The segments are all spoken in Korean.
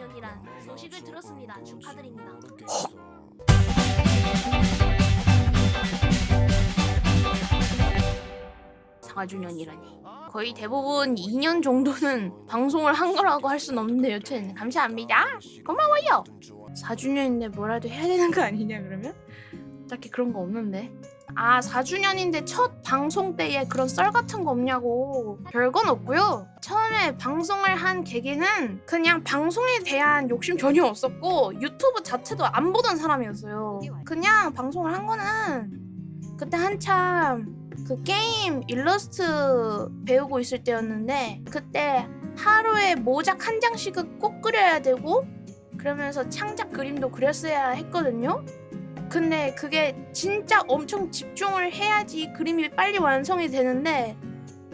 4주년이란 소식을 들었습니다. 축하드립니다. 4주년이라니. 거의 대부분 2년 정도는 방송을 한 거라고 할 순 없는데 여튼 감사합니다. 고마워요. 4주년인데 뭐라도 해야 되는 거 아니냐 그러면? 딱히 그런 거 없는데. 아 4주년인데 첫 방송 때에 그런 썰 같은 거 없냐고. 별건 없고요. 처음에 방송을 한 계기는 그냥 방송에 대한 욕심 전혀 없었고 유튜브 자체도 안 보던 사람이었어요. 그냥 방송을 한 거는 그때 한참 그 게임 일러스트 배우고 있을 때였는데 그때 하루에 모작 한 장씩은 꼭 그려야 되고 그러면서 창작 그림도 그렸어야 했거든요. 근데 그게 진짜 엄청 집중을 해야지 그림이 빨리 완성이 되는데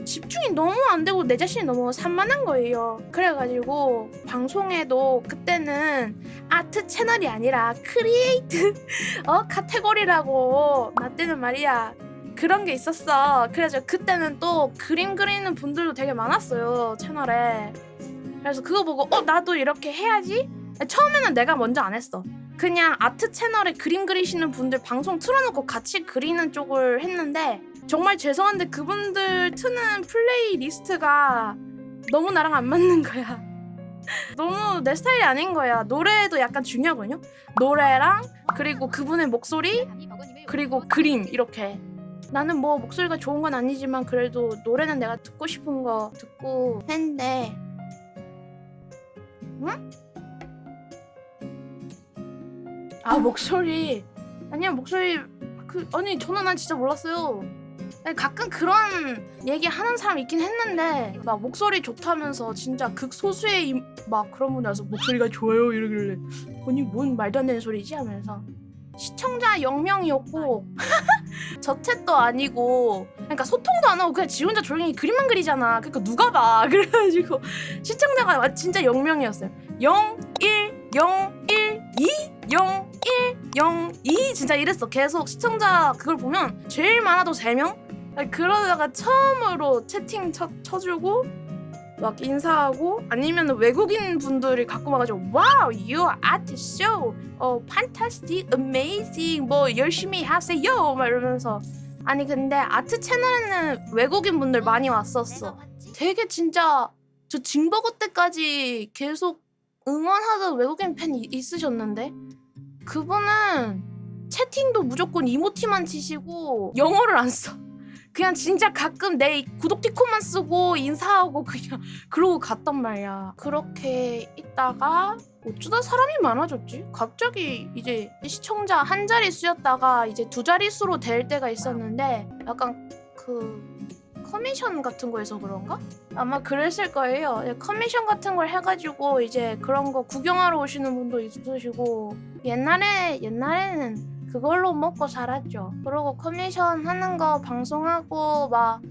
집중이 너무 안 되고 내 자신이 너무 산만한 거예요. 그래가지고 방송에도 그때는 아트 채널이 아니라 크리에이트 카테고리라고 나 때는 말이야 그런 게 있었어. 그래서 그때는 또 그림 그리는 분들도 되게 많았어요 채널에. 그래서 그거 보고 나도 이렇게 해야지. 처음에는 내가 먼저 안 했어. 그냥 아트 채널에 그림 그리시는 분들 방송 틀어놓고 같이 그리는 쪽을 했는데 정말 죄송한데 그분들 트는 플레이리스트가 너무 나랑 안 맞는 거야. 너무 내 스타일이 아닌 거야. 노래도 약간 중요하거든요. 노래랑 그리고 그분의 목소리 그리고 그림 이렇게. 나는 뭐 목소리가 좋은 건 아니지만 그래도 노래는 내가 듣고 싶은 거 듣고 했는데 응? 아 목소리 아니야 목소리 아니 저는 난 진짜 몰랐어요. 아니, 가끔 그런 얘기 하는 사람 있긴 했는데 막 목소리 좋다면서 진짜 극소수의 막 그런 분이 와서 목소리가 좋아요 이러길래 아니 뭔 말도 안 되는 소리지 하면서 시청자 0명이었고 저챗도 아니고 그러니까 소통도 안 하고 그냥 지 혼자 조용히 그림만 그리잖아. 그러니까 누가 봐. 그래가지고 시청자가 진짜 0명이었어요 0, 1, 0, 1, 2, 0, 1, 0, 2 진짜 이랬어. 계속 시청자 그걸 보면 제일 많아도 3명? 그러다가 처음으로 채팅 쳐주고 막 인사하고 아니면 외국인 분들이 갖고 와가지고 와우 you artist so fantastic amazing 뭐 열심히 하세요 막 이러면서 아니 근데 아트 채널에는 외국인 분들 많이 왔었어. 되게 진짜 저 징버거 때까지 계속 응원하던 외국인 팬이 있으셨는데 그분은 채팅도 무조건 이모티만 치시고 영어를 안 써. 그냥 진짜 가끔 내 구독티콘만 쓰고 인사하고 그냥 그러고 갔단 말이야. 그렇게 있다가 어쩌다 사람이 많아졌지? 갑자기 이제 시청자 한 자릿수였다가 이제 2자릿수로 될 때가 있었는데 약간 그 커미션 같은 거에서 그런가? 아마 그랬을 거예요. 커미션 같은 걸 해가지고 이제 그런 거 구경하러 오시는 분도 있으시고 옛날에는 그걸로 먹고 살았죠. 그러고 커미션 하는 거 방송하고 막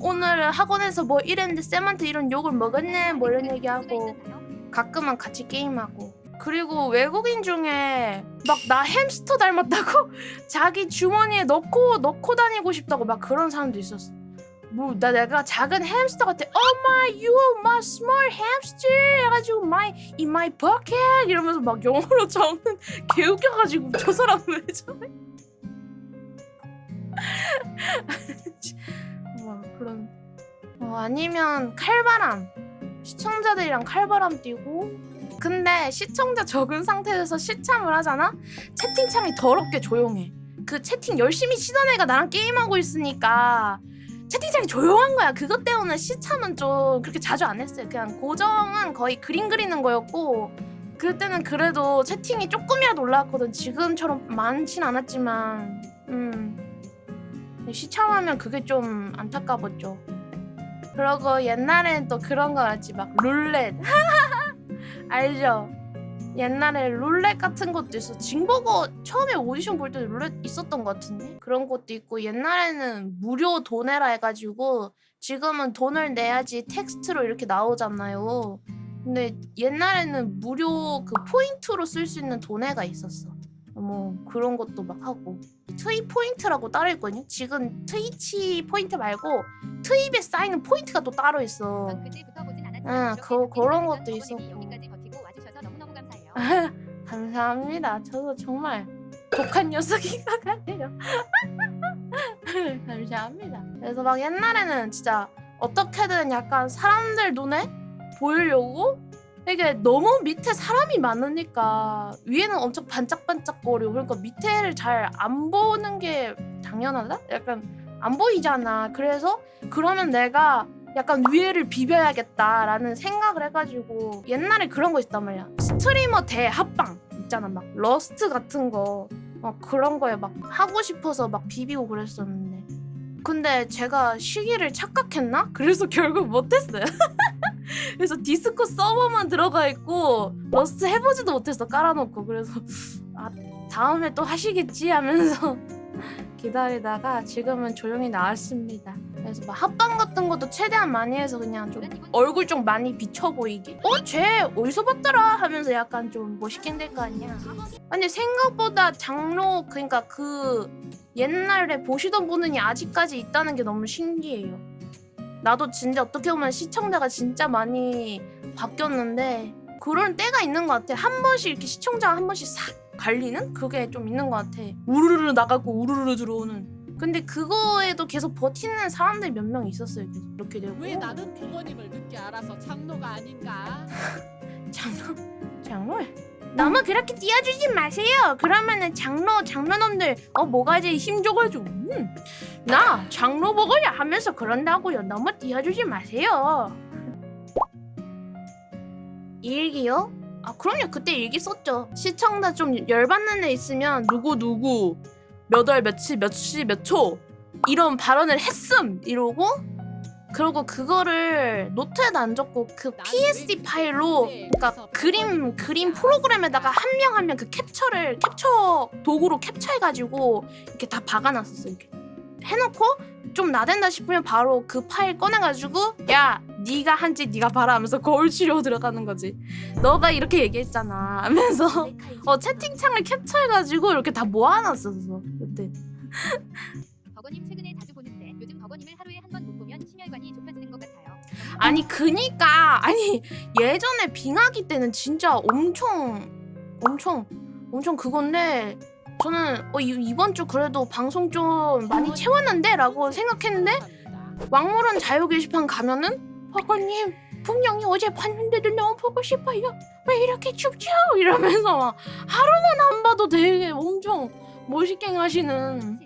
오늘 학원에서 뭐 이랬는데 쌤한테 이런 욕을 먹었네 뭐 이런 얘기하고 가끔은 같이 게임하고 그리고 외국인 중에 막 나 햄스터 닮았다고 자기 주머니에 넣고 다니고 싶다고 막 그런 사람도 있었어. 뭐 내가 작은 햄스터 같아. Oh my, you my small hamster 해가지고 in my pocket 이러면서 막 영어로 적는 개웃겨가지고 저 사람 왜 저래? 뭐 그런 아니면 칼바람 시청자들이랑 칼바람 뛰고 근데 시청자 적은 상태에서 시참을 하잖아? 채팅창이 더럽게 조용해. 그 채팅 열심히 치던 애가 나랑 게임하고 있으니까 채팅창이 조용한 거야. 그것 때문에 시참은 좀 그렇게 자주 안 했어요. 그냥 고정은 거의 그림 그리는 거였고 그때는 그래도 채팅이 조금이라도 올라왔거든. 지금처럼 많진 않았지만 시참하면 그게 좀 안타까웠죠. 그러고 옛날엔 또 그런 거 알지? 막 룰렛 알죠? 옛날에 룰렛 같은 것도 있어. 징버거 처음에 오디션 볼 때 룰렛 있었던 것 같은데 그런 것도 있고 옛날에는 무료 도내라 해가지고 지금은 돈을 내야지 텍스트로 이렇게 나오잖아요. 근데 옛날에는 무료 그 포인트로 쓸 수 있는 도내가 있었어. 뭐 그런 것도 막 하고 트위 포인트라고 따로 있거든요. 지금 트위치 포인트 말고 트윗에 쌓이는 포인트가 또 따로 있어. 그런 것도 있었고 감사합니다. 저도 정말 독한 녀석인 것 같아요. 감사합니다. 그래서 막 옛날에는 진짜 어떻게든 약간 사람들 눈에 보이려고 이게 너무 밑에 사람이 많으니까 위에는 엄청 반짝반짝거리고 그러니까 밑에를 잘 안 보는 게 당연하다? 약간 안 보이잖아. 그래서 그러면 내가 약간 위에를 비벼야겠다라는 생각을 해가지고 옛날에 그런 거 있단 말이야. 스트리머 대합방 있잖아. 막 러스트 같은 거 막 그런 거에 막 하고 싶어서 막 비비고 그랬었는데 근데 제가 시기를 착각했나? 그래서 결국 못했어요. 그래서 디스코 서버만 들어가 있고 러스트 해보지도 못했어. 깔아놓고. 그래서 아 다음에 또 하시겠지 하면서 기다리다가 지금은 조용히 나왔습니다. 그래서 막 합방 같은 것도 최대한 많이 해서 그냥 좀 얼굴 좀 많이 비쳐 보이게 쟤 어디서 봤더라 하면서 약간 좀 멋있게 될 거 아니야. 근데 생각보다 장로 그러니까 그 옛날에 보시던 분이 아직까지 있다는 게 너무 신기해요. 나도 진짜 어떻게 보면 시청자가 진짜 많이 바뀌었는데 그런 때가 있는 것 같아. 한 번씩 이렇게 시청자가 한 번씩 싹 갈리는? 그게 좀 있는 것 같아. 우르르 나가고 우르르 들어오는. 근데 그거에도 계속 버티는 사람들이 몇 명 있었어요. 계속 이렇게 되고. 왜 나는 부모님을 늦게 알아서 장로가 아닌가? 장로? 너무 그렇게 띄워주지 마세요. 그러면은 장로놈들 뭐가지 힘줘가지고 나 장로 먹어야 하면서 그런다고요. 너무 띄워주지 마세요. 일기요? 아 그럼요. 그때 일기 썼죠. 시청자 좀 열받는 애 있으면 누구 몇 월 며칠 몇 시 몇 초 이런 발언을 했음 이러고 그리고 그거를 노트에도 안 적고 그 PSD 파일로 그러니까 그림 프로그램에다가 한 명 한 명 그 캡처 도구로 캡처해가지고 이렇게 다 박아놨었어. 이렇게 해놓고 좀 나댄다 싶으면 바로 그 파일 꺼내가지고 야 네가 한지 네가 봐라 하면서 거울 치려고 들어가는 거지. 너가 이렇게 얘기했잖아 하면서 채팅창을 캡처해가지고 이렇게 다 모아놨었어 그때. 버거님 최근에 자주 보는데 요즘 버거님을 하루에 한 번 못 보면 심혈관이 좁혀지는 것 같아요. 아니 예전에 빙하기 때는 진짜 엄청 그건데 저는 이번 주 그래도 방송 좀 많이 채웠는데 라고 생각했는데 왕물원 자유 게시판 가면은 버거님 분명히 어제 봤는데도 너무 보고 싶어요. 왜 이렇게 춥죠? 이러면서 막 하루만 안 봐도 되게 엄청 멋있게 하시는.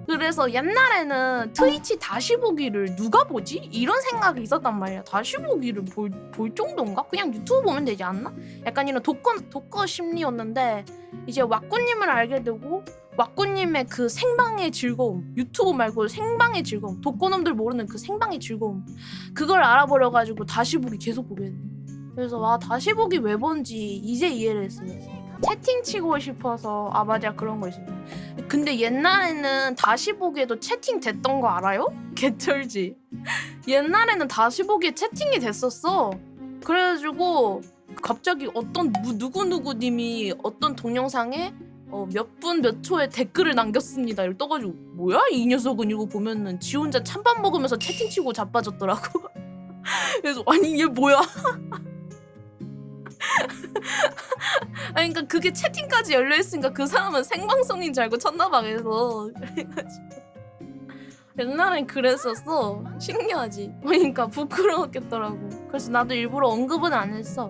그래서 옛날에는 트위치 다시 보기를 누가 보지? 이런 생각이 있었단 말이야. 다시 보기를 볼 정도인가? 그냥 유튜브 보면 되지 않나? 약간 이런 독거 심리였는데 이제 왁구님을 알게 되고 왁구님의 그 생방의 즐거움, 유튜브 말고 생방의 즐거움, 독거놈들 모르는 그 생방의 즐거움, 그걸 알아버려가지고 다시 보기 계속 보게 돼. 그래서 다시 보기 왜 본지 이제 이해를 했어요. 채팅 치고 싶어서. 아 맞아, 그런 거 있어요. 근데 옛날에는 다시 보기에도 채팅 됐던 거 알아요? 개쩔지. 옛날에는 다시 보기에 채팅이 됐었어. 그래가지고 갑자기 어떤 누구님이 어떤 동영상에 몇 분 몇 초에 댓글을 남겼습니다. 이걸 떠가지고 뭐야 이 녀석은 이거 보면은 지 혼자 찬밥 먹으면서 채팅 치고 자빠졌더라고. 그래서 아니 얘 뭐야? 아니 그러니까 그게 채팅까지 열려있으니까 그 사람은 생방송인 줄 알고 쳤나봐. 그래서 그래가지고 옛날엔 그랬었어. 신기하지. 그러니까 부끄러웠겠더라고. 그래서 나도 일부러 언급은 안 했어.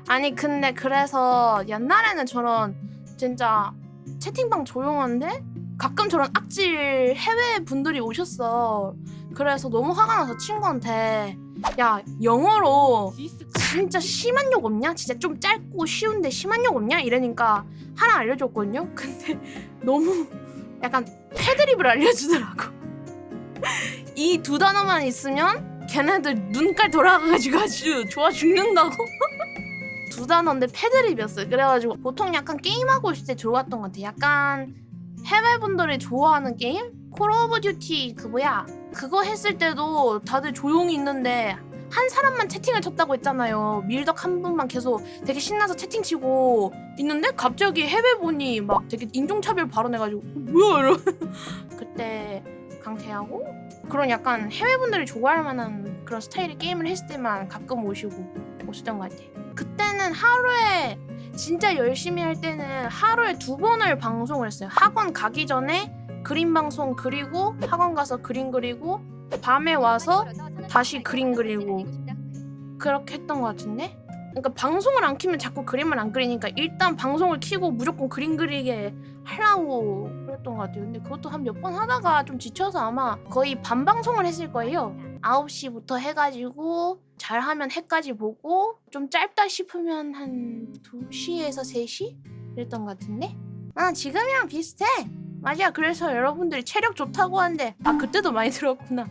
아니 근데 그래서 옛날에는 저런 진짜 채팅방 조용한데 가끔 저런 악질 해외 분들이 오셨어. 그래서 너무 화가 나서 친구한테 야 영어로 진짜 심한 욕 없냐? 진짜 좀 짧고 쉬운데 심한 욕 없냐? 이러니까 하나 알려줬거든요. 근데 너무 약간 패드립을 알려주더라고. 이 두 단어만 있으면 걔네들 눈깔 돌아가가지고 아주 좋아 죽는다고. 두 단어인데 패드립이었어요. 그래가지고 보통 약간 게임하고 있을 때 좋았던 것 같아. 약간 해외분들이 좋아하는 게임? 콜 오브 듀티 그거 했을 때도 다들 조용히 있는데 한 사람만 채팅을 쳤다고 했잖아요. 밀덕 한 분만 계속 되게 신나서 채팅치고 있는데 갑자기 해외분이 막 되게 인종차별 발언해가지고 뭐야 이러. 그때 강태하고 그런 약간 해외분들이 좋아할 만한 그런 스타일의 게임을 했을 때만 가끔 오시고 오시던 것 같아. 그때는 그때는 하루에 진짜 열심히 할 때는 하루에 2번을 방송을 했어요. 학원 가기 전에 그림 방송 그리고 학원 가서 그림 그리고 밤에 와서 다시 그림 그리고 그렇게 했던 것 같은데? 그러니까 방송을 안 키면 자꾸 그림을 안 그리니까 일단 방송을 키고 무조건 그림 그리게 하려고 그랬던 것 같아요. 근데 그것도 한 몇 번 하다가 좀 지쳐서 아마 거의 반 방송을 했을 거예요. 9시부터 해가지고 잘하면 해까지 보고 좀 짧다 싶으면 한 2시에서 3시? 그랬던 것 같은데? 아 지금이랑 비슷해. 맞아. 그래서 여러분들이 체력 좋다고 하는데 아 그때도 많이 들었구나.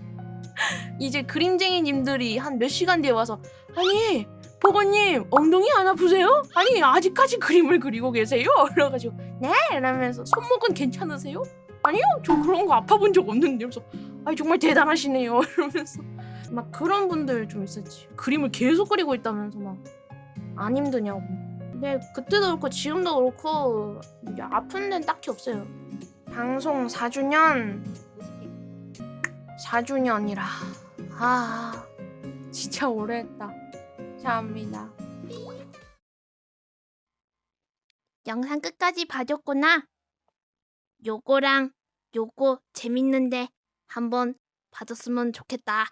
이제 그림쟁이님들이 한 몇 시간 뒤에 와서 아니 버거님 엉덩이 안 아프세요? 아니 아직까지 그림을 그리고 계세요? 이래가지고 네? 이러면서 손목은 괜찮으세요? 아니요 저 그런 거 아파 본 적 없는데 그래서 아니 정말 대단하시네요 이러면서 막 그런 분들 좀 있었지. 그림을 계속 그리고 있다면서 막 안 힘드냐고. 근데 그때도 그렇고 지금도 그렇고 이제 아픈 데는 딱히 없어요. 방송 4주년 4주년이라 아 진짜 오래 했다. 감사합니다. 영상 끝까지 봐줬구나. 요거랑 요거 재밌는데 한번 봐줬으면 좋겠다.